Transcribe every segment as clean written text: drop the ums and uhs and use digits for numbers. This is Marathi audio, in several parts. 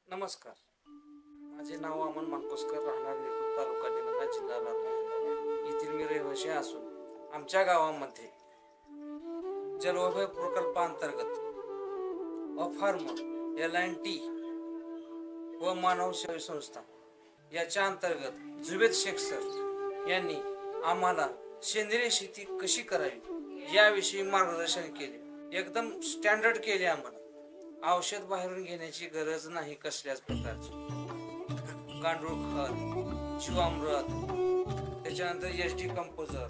नमस्कार. माझे नाव अमन मानकोसकर, राहणार नेपूर, तालुका निलंगा, जिल्हा लातूर येथील मी रहिवासी असून आमच्या गावामध्ये जलवायू प्रकल्पांतर्गत फार्म L&T व मानव सेवा संस्था याच्या अंतर्गत जुबेद शेख सर यांनी आम्हाला सेंद्रिय शेती कशी करावी याविषयी मार्गदर्शन केले. एकदम स्टँडर्ड केले. आम्हाला औषध बाहेरून घेण्याची गरज नाही कसल्याच प्रकारची. गांडूळ खत, जीवामृत, त्याच्यानंतर SD कंपोजर.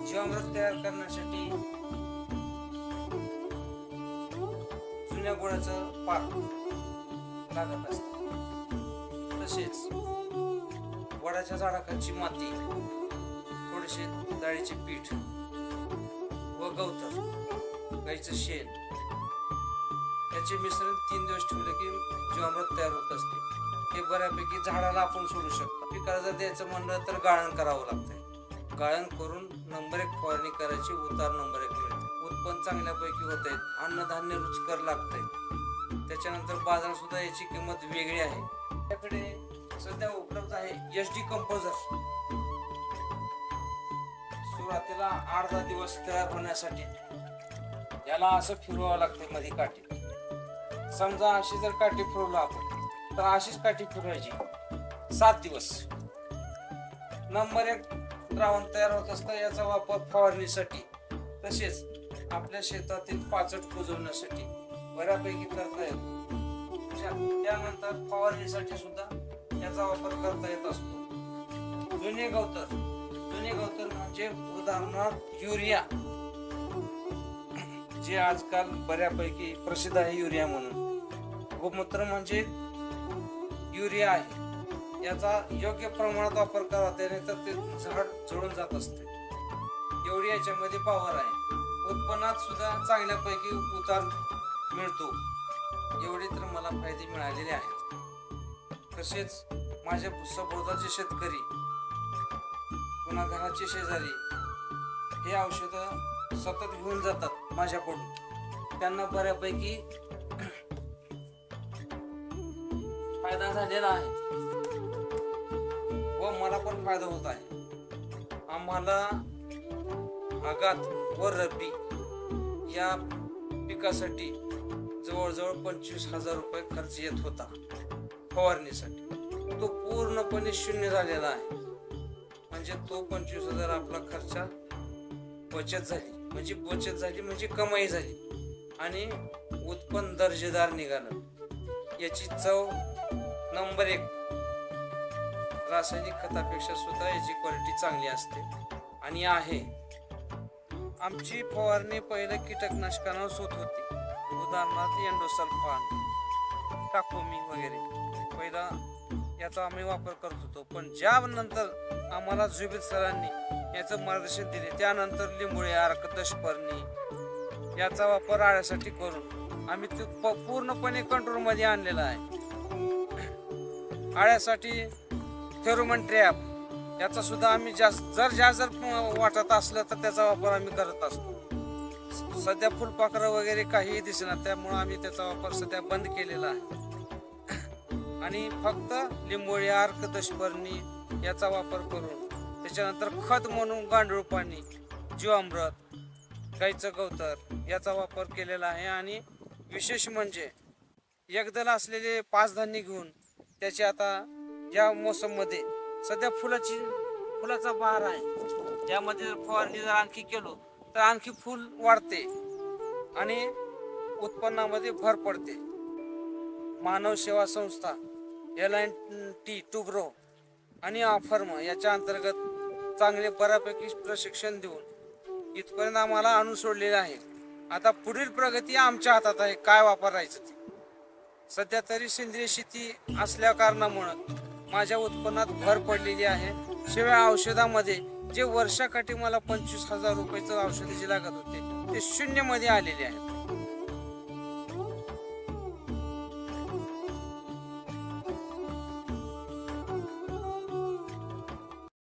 जीवामृत तयार करण्यासाठी जुन्या गुळाचं पाक लागत असते. तसेच वडाच्या झाडाखालची माती, थोडेसे डाळीचे पीठ व गवत, गाईचं शेण याचे मिश्रण 3 दिवस ठेवले की जीवामृत तयार होत असते. हे बऱ्यापैकी झाडाला आपण सोडू शकतो. पिकाला जर द्यायचं म्हणलं तर गाळण करावं लागतंय. गाळण करून नंबर 1 फवारणी करायची, उतार नंबर 1 मिळते. उत्पन्न चांगल्यापैकी होत आहे. अन्नधान्य रुचकर लागतंय. त्याच्यानंतर बाजारात सुद्धा याची किंमत वेगळी आहे. त्याकडे सध्या उपलब्ध आहे SD कंपोजर. सुरुवातीला 8-10 दिवस तयार होण्यासाठी याला असं फिरवावं लागतंय मध्ये काठी. समजा अशी जर काठी फिरवलं आपण तर अशीच काठी फिरवायची 7 दिवस. नंबर 1 द्रावण तयार होत असतं. याचा वापर फवारणीसाठी तसेच आपल्या शेतातील पाचट कुजवण्यासाठी बऱ्यापैकी करता येतो. त्यानंतर फवारणीसाठी सुद्धा याचा वापर करता येत असतो. जुने गवतर म्हणजे उदाहरणार्थ युरिया, जे आजकाल बऱ्यापैकी प्रसिद्ध आहे युरिया म्हणून. गोमूत्र म्हणजे युरिया आहे. याचा योग्य प्रमाणात वापर करावा, त्याने तर ते झाड जळून जात असते. एवढी याच्यामध्ये पॉवर आहे. उत्पन्नात सुद्धा चांगल्यापैकी उतार मिळतो. एवढे तर मला फायदे मिळालेले आहेत. तसेच माझ्या सभोवतालचे शेतकरी, पुन्हा घराचे शेजारी हे औषधं सतत घेऊन जातात माझ्याकडून. त्यांना बऱ्यापैकी फायदा झालेला आहे व मला पण फायदा होत आहे. आम्हाला आगात व रब्बी या पिकासाठी जवळजवळ 25,000 रुपये खर्च येत होता फवारणीसाठी. तो पूर्णपणे शून्य झालेला आहे. म्हणजे तो 25,000 आपला खर्च बचत झाली म्हणजे कमाई झाली आणि उत्पन्न दर्जेदार निघालं. याची चव नंबर 1. रासायनिक खतापेक्षा सुद्धा याची क्वालिटी चांगली असते आणि आहे. आमची फवारणी पहिले कीटकनाशकांवर होत होती. उदाहरणार्थ एंडोसल्फान, टाकोमी वगैरे पहिला याचा आम्ही वापर करत होतो. पण ज्या नंतर आम्हाला जुबेद सरांनी याचं मार्गदर्शन दिले, त्यानंतर लिंबोळी अर्क, दशपर्णी याचा वापर आळ्यासाठी करून आम्ही ते पूर्णपणे कंट्रोलमध्ये आणलेला आहे. आळ्यासाठी फेरोमन ट्रॅप याचा सुद्धा आम्ही जास्त वाटत असलं तर त्याचा वापर आम्ही करत असतो. सध्या फुलपाखरं वगैरे काहीही दिसेना, त्यामुळे आम्ही त्याचा वापर सध्या बंद केलेला आहे आणि फक्त लिंबोळी अर्क, दशपर्णी याचा वापर करून त्याच्यानंतर खत म्हणून गांडूळ पाणी, जीवामृत, गाईचं गवतर याचा वापर केलेला आहे. आणि विशेष म्हणजे एकदल असलेले 5 धान्य घेऊन त्याची आता या मोसममध्ये सध्या फुलाचा बहार आहे. त्यामध्ये जर फवारणी जर आणखी केलो तर आणखी फुल वाढते आणि उत्पन्नामध्ये भर पडते. मानव सेवा संस्था L&T टुब्रो आणि फार्म याच्या अंतर्गत चांगले बऱ्यापैकी प्रशिक्षण देऊन इथपर्यंत आम्हाला आणून सोडलेले आहे. आता पुढील प्रगती आमच्या हातात आहे, काय वापरायचं ते. सध्या तरी सेंद्रिय शेती असल्या कारणामुळं माझ्या उत्पन्नात भर पडलेली आहे. शिवाय औषधामध्ये जे वर्षाकाठी मला 25,000 रुपयाचं औषधाची लागत होते ते 0 मध्ये आलेले आहेत.